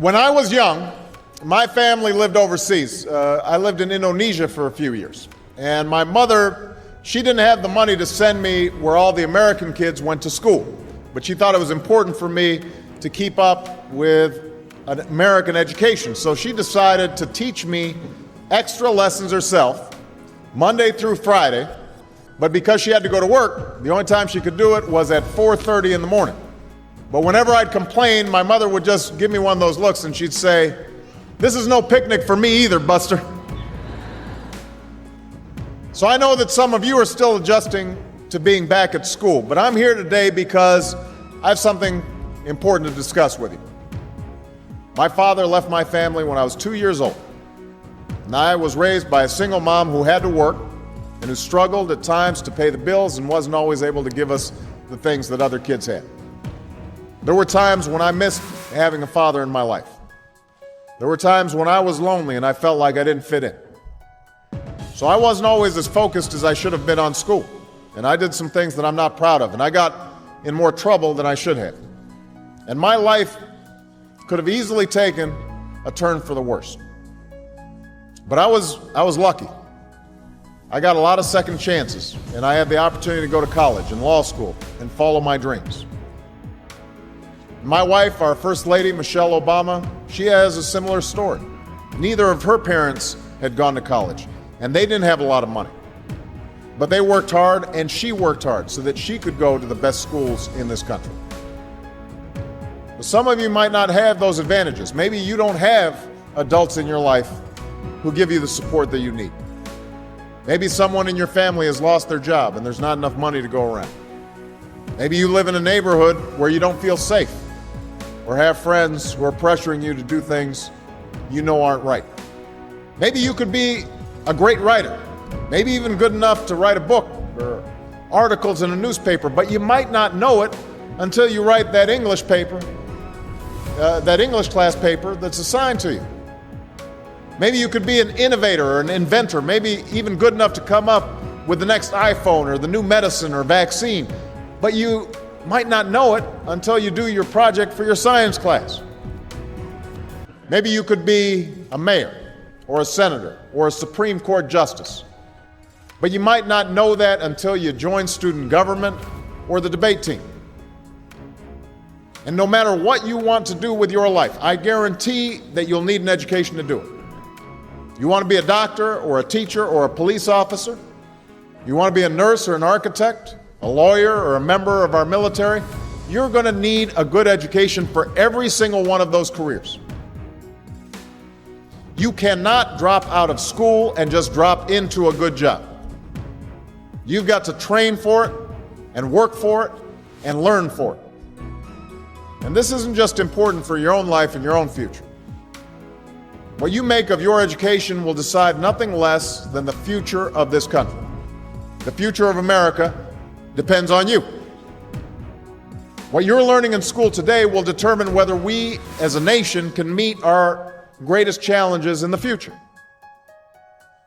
When I was young, my family lived overseas. I lived in Indonesia for a few years. And my mother, she didn't have the money to send me where all the American kids went to school. But she thought it was important for me to keep up with an American education. So she decided to teach me extra lessons herself, Monday through Friday. But because she had to go to work, the only time she could do it was at 4:30 in the morning. But whenever I'd complain, my mother would just give me one of those looks and she'd say, "This is no picnic for me either, Buster." So I know that some of you are still adjusting to being back at school, but I'm here today because I have something important to discuss with you. My father left my family when I was 2 years old, and I was raised by a single mom who had to work and who struggled at times to pay the bills and wasn't always able to give us the things that other kids had. There were times when I missed having a father in my life. There were times when I was lonely and I felt like I didn't fit in. So I wasn't always as focused as I should have been on school. And I did some things that I'm not proud of. And I got in more trouble than I should have. And my life could have easily taken a turn for the worse. But I was lucky. I got a lot of second chances. And I had the opportunity to go to college and law school and follow my dreams. My wife, our First Lady, Michelle Obama, she has a similar story. Neither of her parents had gone to college, and they didn't have a lot of money. But they worked hard, and she worked hard so that she could go to the best schools in this country. But some of you might not have those advantages. Maybe you don't have adults in your life who give you the support that you need. Maybe someone in your family has lost their job, and there's not enough money to go around. Maybe you live in a neighborhood where you don't feel safe, or have friends who are pressuring you to do things you know aren't right. Maybe you could be a great writer, maybe even good enough to write a book or articles in a newspaper, but you might not know it until you write that English paper, that English class paper that's assigned to you. Maybe you could be an innovator or an inventor, maybe even good enough to come up with the next iPhone or the new medicine or vaccine, but you might not know it until you do your project for your science class. Maybe you could be a mayor or a senator or a Supreme Court justice, but you might not know that until you join student government or the debate team. And no matter what you want to do with your life, I guarantee that you'll need an education to do it. You want to be a doctor or a teacher or a police officer? You want to be a nurse or an architect? A lawyer or a member of our military? You're going to need a good education for every single one of those careers. You cannot drop out of school and just drop into a good job. You've got to train for it and work for it and learn for it. And this isn't just important for your own life and your own future. What you make of your education will decide nothing less than the future of this country. The future of America depends on you. What you're learning in school today will determine whether we as a nation can meet our greatest challenges in the future.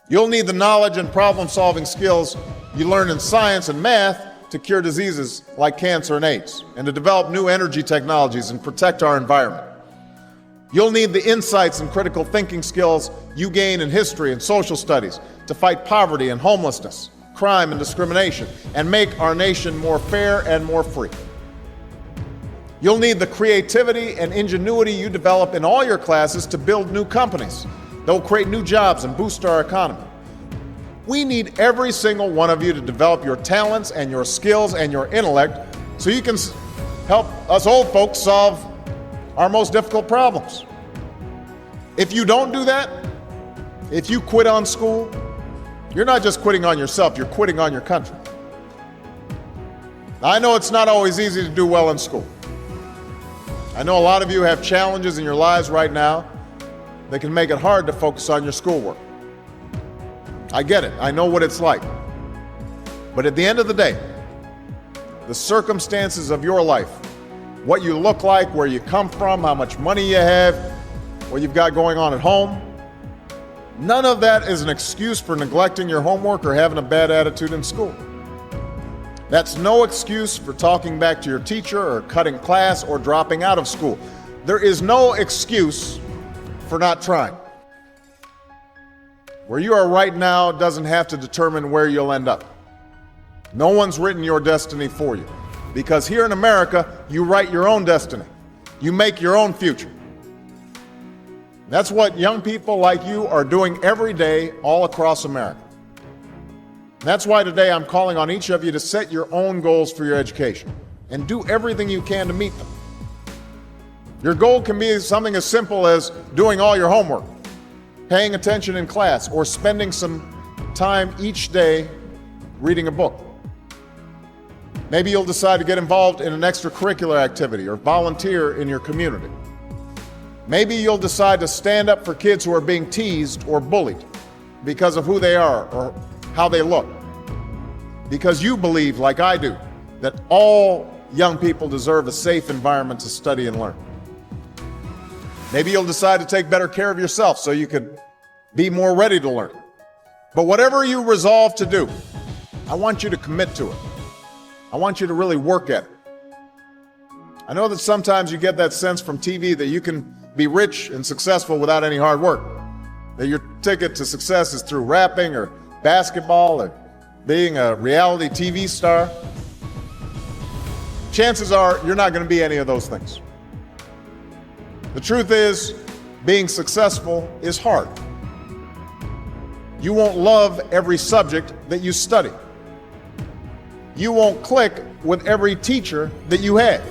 You'll need the knowledge and problem-solving skills you learn in science and math to cure diseases like cancer and AIDS, and to develop new energy technologies and protect our environment. You'll need the insights and critical thinking skills you gain in history and social studies to fight poverty and homelessness, crime and discrimination, and make our nation more fair and more free. You'll need the creativity and ingenuity you develop in all your classes to build new companies that will create new jobs and boost our economy. We need every single one of you to develop your talents and your skills and your intellect so you can help us old folks solve our most difficult problems. If you don't do that, if you quit on school, you're not just quitting on yourself, you're quitting on your country. Now, I know it's not always easy to do well in school. I know a lot of you have challenges in your lives right now that can make it hard to focus on your schoolwork. I get it. I know what it's like. But at the end of the day, the circumstances of your life, what you look like, where you come from, how much money you have, what you've got going on at home, none of that is an excuse for neglecting your homework or having a bad attitude in school. That's no excuse for talking back to your teacher or cutting class or dropping out of school. There is no excuse for not trying. Where you are right now doesn't have to determine where you'll end up. No one's written your destiny for you, because here in America, you write your own destiny. You make your own future. That's what young people like you are doing every day all across America. That's why today I'm calling on each of you to set your own goals for your education and do everything you can to meet them. Your goal can be something as simple as doing all your homework, paying attention in class, or spending some time each day reading a book. Maybe you'll decide to get involved in an extracurricular activity or volunteer in your community. Maybe you'll decide to stand up for kids who are being teased or bullied because of who they are or how they look. Because you believe, like I do, that all young people deserve a safe environment to study and learn. Maybe you'll decide to take better care of yourself so you can be more ready to learn. But whatever you resolve to do, I want you to commit to it. I want you to really work at it. I know that sometimes you get that sense from TV that you can be rich and successful without any hard work, that your ticket to success is through rapping or basketball or being a reality TV star. Chances are you're not going to be any of those things. The truth is, being successful is hard. You won't love every subject that you study. You won't click with every teacher that you have.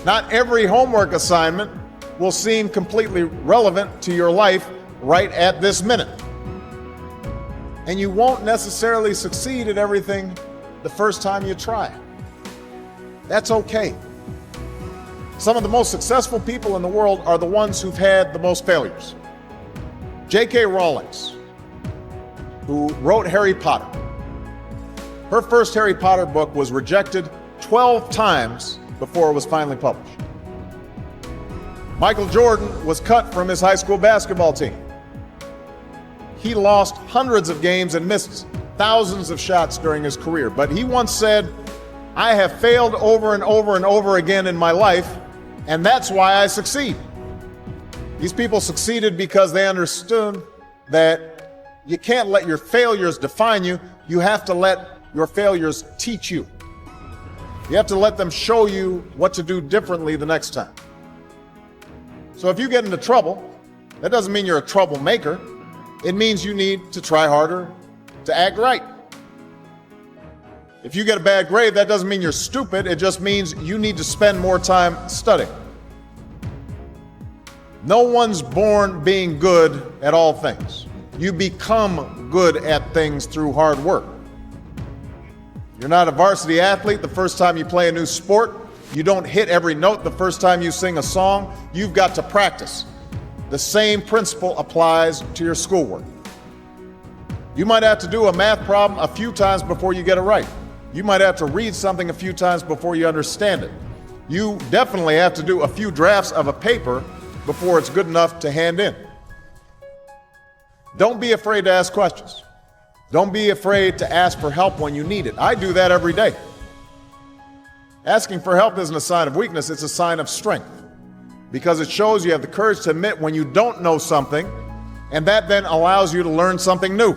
Not every homework assignment will seem completely relevant to your life right at this minute. And you won't necessarily succeed at everything the first time you try. That's okay. Some of the most successful people in the world are the ones who've had the most failures. J.K. Rowling, who wrote Harry Potter. Her first Harry Potter book was rejected 12 times before it was finally published. Michael Jordan was cut from his high school basketball team. He lost hundreds of games and missed thousands of shots during his career. But he once said, "I have failed over and over and over again in my life, and that's why I succeed." These people succeeded because they understood that you can't let your failures define you. You have to let your failures teach you. You have to let them show you what to do differently the next time. So if you get into trouble, that doesn't mean you're a troublemaker. It means you need to try harder to act right. If you get a bad grade, that doesn't mean you're stupid. It just means you need to spend more time studying. No one's born being good at all things. You become good at things through hard work. You're not a varsity athlete the first time you play a new sport. You don't hit every note the first time you sing a song. You've got to practice. The same principle applies to your schoolwork. You might have to do a math problem a few times before you get it right. You might have to read something a few times before you understand it. You definitely have to do a few drafts of a paper before it's good enough to hand in. Don't be afraid to ask questions. Don't be afraid to ask for help when you need it. I do that every day. Asking for help isn't a sign of weakness, it's a sign of strength, because it shows you have the courage to admit when you don't know something, and that then allows you to learn something new.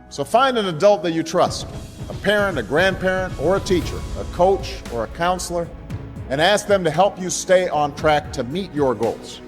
So find an adult that you trust, a parent, a grandparent, or a teacher, a coach, or a counselor, and ask them to help you stay on track to meet your goals.